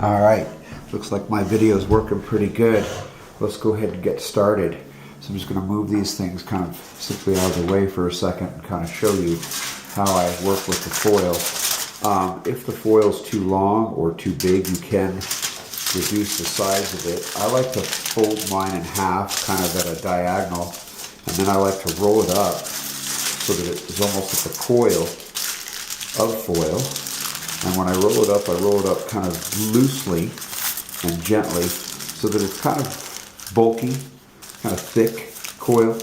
All right, looks like my video is working pretty good. Let's go ahead and get started. So I'm just going to move these things kind of simply out of the way for a second and kind of show you how I work with the foil. If the foil is too long or too big, you can reduce the size of it. I like to fold mine in half, kind of at a diagonal, and then I like to roll it up so that it is almost like a coil of foil. And when I roll it up kind of loosely and gently so that it's kind of bulky, kind of thick coil,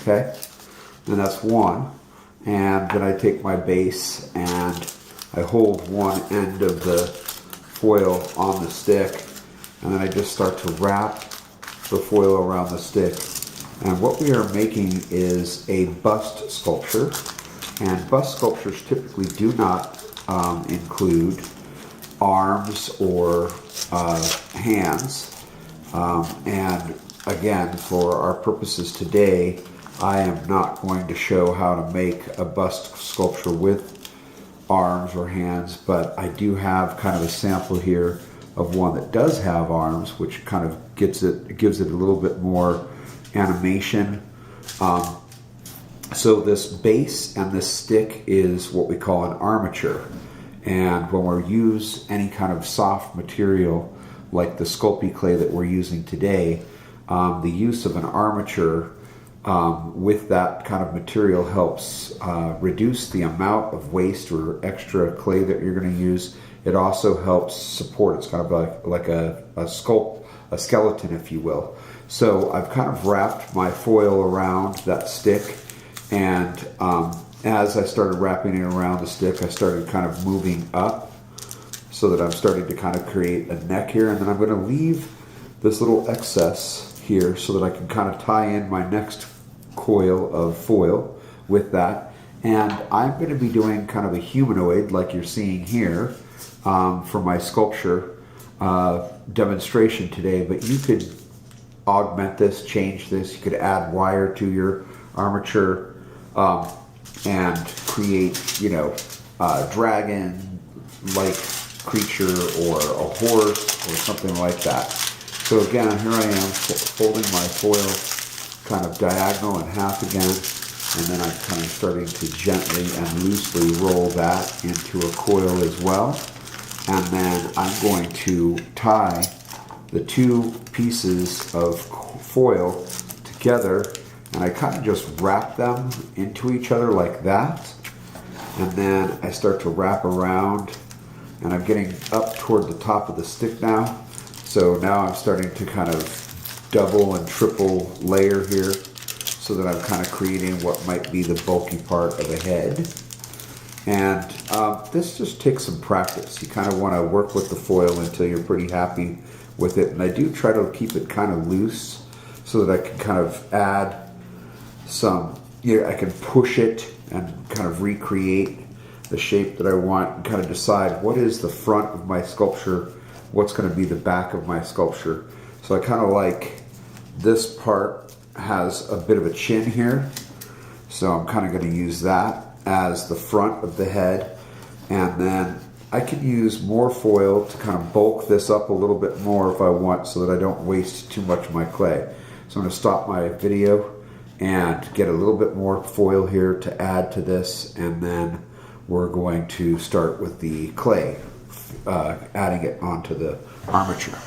okay? And that's one. And then I take my base and I hold one end of the foil on the stick, and then I just start to wrap the foil around the stick. And what we are making is a bust sculpture. And bust sculptures typically do not include arms or hands. And again, for our purposes today, I am not going to show how to make a bust sculpture with arms or hands, but I do have kind of a sample here of one that does have arms, which kind of gives it a little bit more animation. So this base and this stick is what we call an armature. And when we use any kind of soft material like the Sculpey clay that we're using today, the use of an armature with that kind of material helps reduce the amount of waste or extra clay that you're going to use. It also helps support. It's kind of like a skeleton, if you will. So I've kind of wrapped my foil around that stick, and as I started wrapping it around the stick, I started kind of moving up so that I'm starting to kind of create a neck here, and then I'm going to leave this little excess here so that I can kind of tie in my next coil of foil with that. And I'm going to be doing kind of a humanoid like you're seeing here for my sculpture demonstration today, but you could augment this, change this. You could add wire to your armature and create, a dragon-like creature or a horse or something like that. So again, here I am folding my foil kind of diagonal in half again, and then I'm kind of starting to gently and loosely roll that into a coil as well. And then I'm going to tie the two pieces of foil together, and I kind of just wrap them into each other like that. And then I start to wrap around, and I'm getting up toward the top of the stick now. So now I'm starting to kind of double and triple layer here so that I'm kind of creating what might be the bulky part of the head. And this just takes some practice. You kind of want to work with the foil until you're pretty happy with it. And I do try to keep it kind of loose so that I can kind of add some, I can push it and kind of recreate the shape that I want and kind of decide what is the front of my sculpture, what's going to be the back of my sculpture. So I kind of like this part has a bit of a chin here, so I'm kind of going to use that as the front of the head. And then I can use more foil to kind of bulk this up a little bit more if I want, so that I don't waste too much of my clay. So I'm going to stop my video and get a little bit more foil here to add to this, and then we're going to start with the clay, adding it onto the armature.